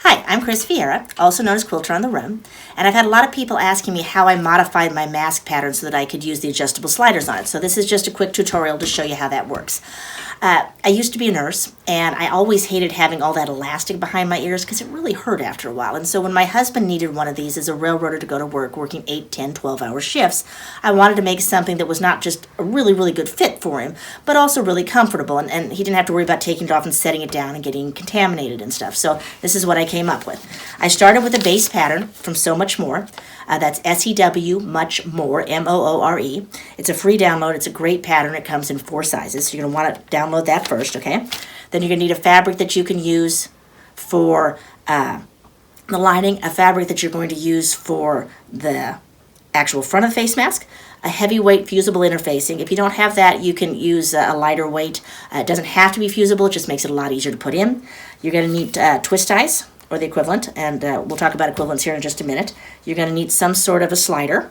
Hi, I'm Chris Vieira, also known as Quilter on the Run, and I've had a lot of people asking me how I modified my mask pattern so that I could use the adjustable sliders on it. So this is just a quick tutorial to show you how that works. I used to be a nurse, and I always hated having all that elastic behind my ears because it really hurt after a while. And so when my husband needed one of these as a railroader to go to work working 8, 10, 12-hour shifts, I wanted to make something that was not just a really, really good fit for him, but also really comfortable, and he didn't have to worry about taking it off and setting it down and getting contaminated and stuff. So this is what I came up with. I started with a base pattern from So Much More. That's SEW Much More, MOORE. It's a free download. It's a great pattern. It comes in 4 sizes. So you're going to want to download that first, okay? Then you're going to need a fabric that you can use for the lining, a fabric that you're going to use for the actual front of the face mask, a heavyweight fusible interfacing. If you don't have that, you can use a lighter weight. It doesn't have to be fusible. It just makes it a lot easier to put in. You're going to need twist ties, or the equivalent, and we'll talk about equivalents here in just a minute. You're going to need some sort of a slider,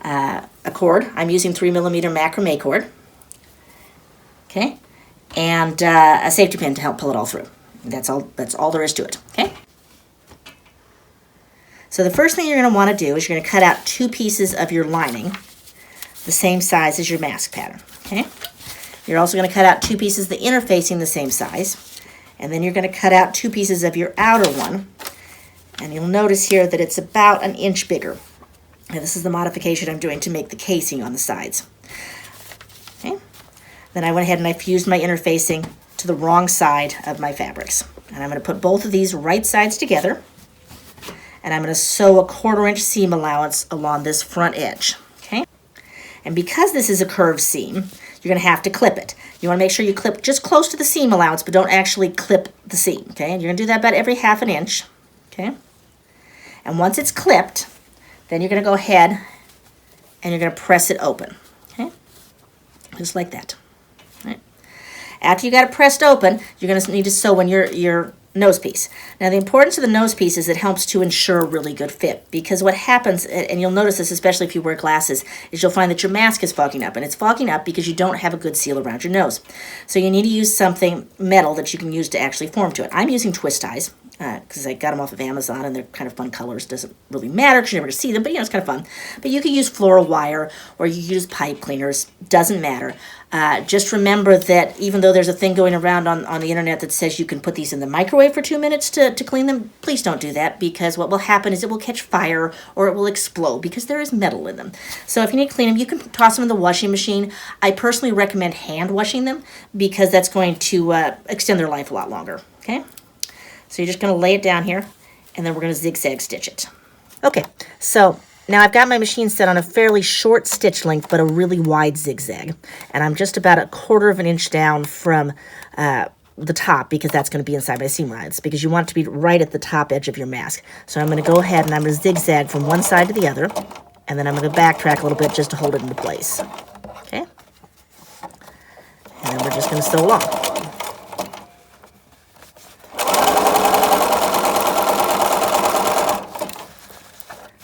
a cord. I'm using 3mm macrame cord, okay, and a safety pin to help pull it all through. That's all there is to it, okay? So the first thing you're going to want to do is you're going to cut out 2 pieces of your lining, the same size as your mask pattern, okay? You're also going to cut out 2 pieces of the interfacing the same size. And then you're going to cut out 2 pieces of your outer one. And you'll notice here that it's about 1 inch bigger. And this is the modification I'm doing to make the casing on the sides. Okay. Then I went ahead and I fused my interfacing to the wrong side of my fabrics. And I'm going to put both of these right sides together. And I'm going to sew a 1/4 inch seam allowance along this front edge. Okay. And because this is a curved seam, you're going to have to clip it. You want to make sure you clip just close to the seam allowance, but don't actually clip the seam, okay? And you're going to do that about every 1/2 inch, okay? And once it's clipped, then you're going to go ahead and you're going to press it open, okay? Just like that, right? After you got it pressed open, you're going to need to sew in your nose piece. Now, the importance of the nose piece is it helps to ensure a really good fit, because what happens, and you'll notice this especially if you wear glasses, is you'll find that your mask is fogging up, and it's fogging up because you don't have a good seal around your nose. So you need to use something metal that you can use to actually form to it. I'm using twist ties because I got them off of Amazon, and they're kind of fun colors. Doesn't really matter because you're never going to see them, but it's kind of fun. But you can use floral wire or you can use pipe cleaners. Doesn't matter. Just remember that even though there's a thing going around on the internet that says you can put these in the microwave for 2 minutes to clean them, please don't do that, because what will happen is it will catch fire or it will explode because there is metal in them. So if you need to clean them, you can toss them in the washing machine. I personally recommend hand washing them because that's going to extend their life a lot longer, okay? So you're just going to lay it down here, and then we're going to zigzag stitch it. Okay, so now I've got my machine set on a fairly short stitch length, but a really wide zigzag. And I'm just about 1/4 inch down from the top, because that's going to be inside my seam lines, because you want it to be right at the top edge of your mask. So I'm going to go ahead and I'm going to zigzag from one side to the other, and then I'm going to backtrack a little bit just to hold it into place. Okay? And then we're just going to sew along.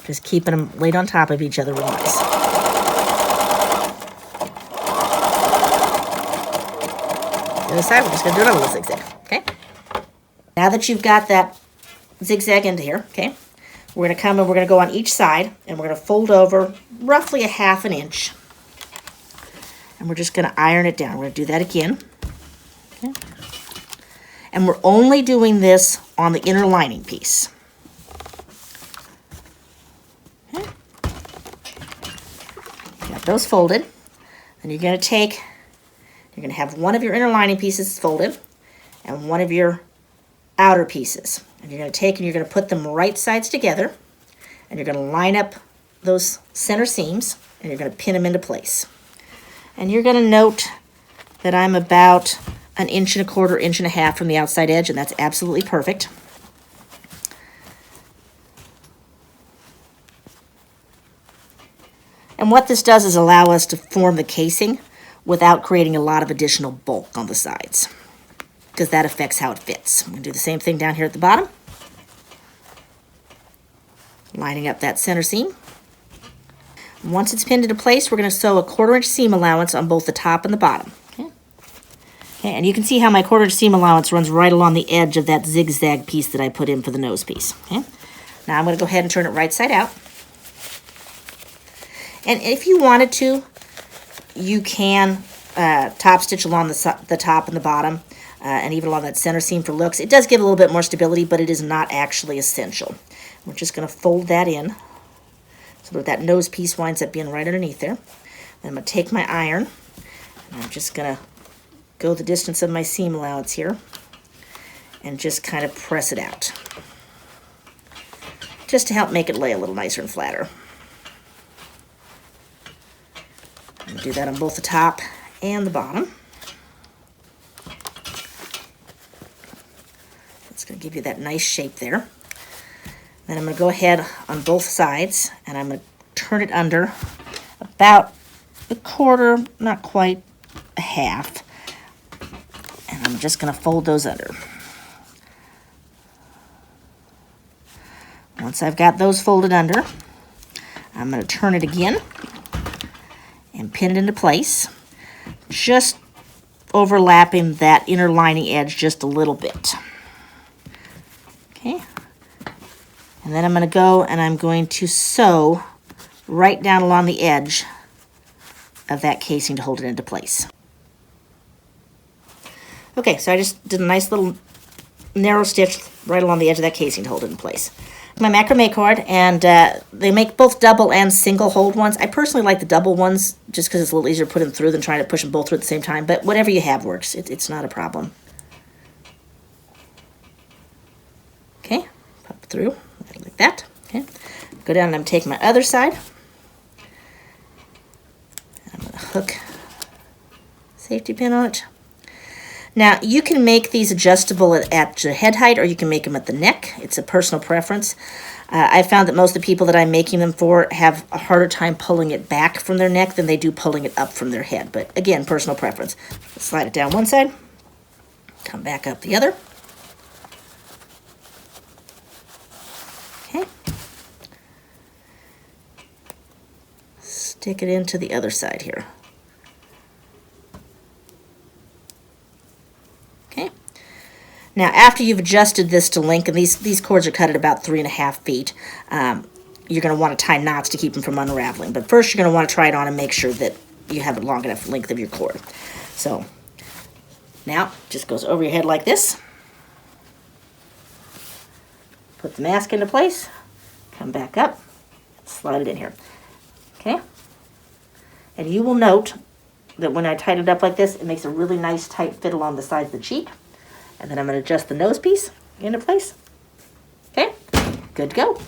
Just keeping them laid on top of each other real nice. The other side, we're just going to do another little zigzag, okay? Now that you've got that zigzag into here, okay, we're going to come and we're going to go on each side, and we're going to fold over roughly 1/2 inch. And we're just going to iron it down. We're going to do that again. Okay? And we're only doing this on the inner lining piece. Those folded, and you're going to have one of your inner lining pieces folded and one of your outer pieces, and you're going to take and you're going to put them right sides together, and you're going to line up those center seams, and you're going to pin them into place. And you're going to note that I'm about 1 1/4 inch, 1.5 inches from the outside edge, and that's absolutely perfect. And what this does is allow us to form the casing without creating a lot of additional bulk on the sides, because that affects how it fits. I'm going to do the same thing down here at the bottom, lining up that center seam. Once it's pinned into place, we're going to sew a 1/4 inch seam allowance on both the top and the bottom. Okay? Okay, and you can see how my 1/4 seam allowance runs right along the edge of that zigzag piece that I put in for the nose piece. Okay, now I'm going to go ahead and turn it right side out. And if you wanted to, you can top stitch along the top and the bottom, and even along that center seam for looks. It does give a little bit more stability, but it is not actually essential. We're just going to fold that in so that that nose piece winds up being right underneath there. Then I'm going to take my iron, and I'm just going to go the distance of my seam allowance here and just kind of press it out, just to help make it lay a little nicer and flatter. And do that on both the top and the bottom. It's going to give you that nice shape there. Then I'm going to go ahead on both sides and I'm going to turn it under about 1/4, not quite a half. And I'm just going to fold those under. Once I've got those folded under, I'm going to turn it again and pin it into place, just overlapping that inner lining edge just a little bit. Okay, and then I'm going to go and I'm going to sew right down along the edge of that casing to hold it into place. Okay, so I just did a nice little narrow stitch right along the edge of that casing to hold it in place. My macrame cord, and they make both double and single hold ones. I personally like the double ones just because it's a little easier to put them through than trying to push them both through at the same time, but whatever you have works. It's not a problem. Okay, pop through like that. Okay, go down and I'm taking my other side. I'm going to hook safety pin on it. Now, you can make these adjustable at the head height, or you can make them at the neck. It's a personal preference. I found that most of the people that I'm making them for have a harder time pulling it back from their neck than they do pulling it up from their head. But again, personal preference. Slide it down one side, come back up the other. Okay. Stick it into the other side here. Now, after you've adjusted this to length, and these cords are cut at about 3.5 feet, you're going to want to tie knots to keep them from unraveling. But first, you're going to want to try it on and make sure that you have a long enough length of your cord. So, now, it just goes over your head like this. Put the mask into place, come back up, slide it in here. Okay? And you will note that when I tighten it up like this, it makes a really nice tight fit along the sides of the cheek. And then I'm going to adjust the nose piece into place. Okay, good to go.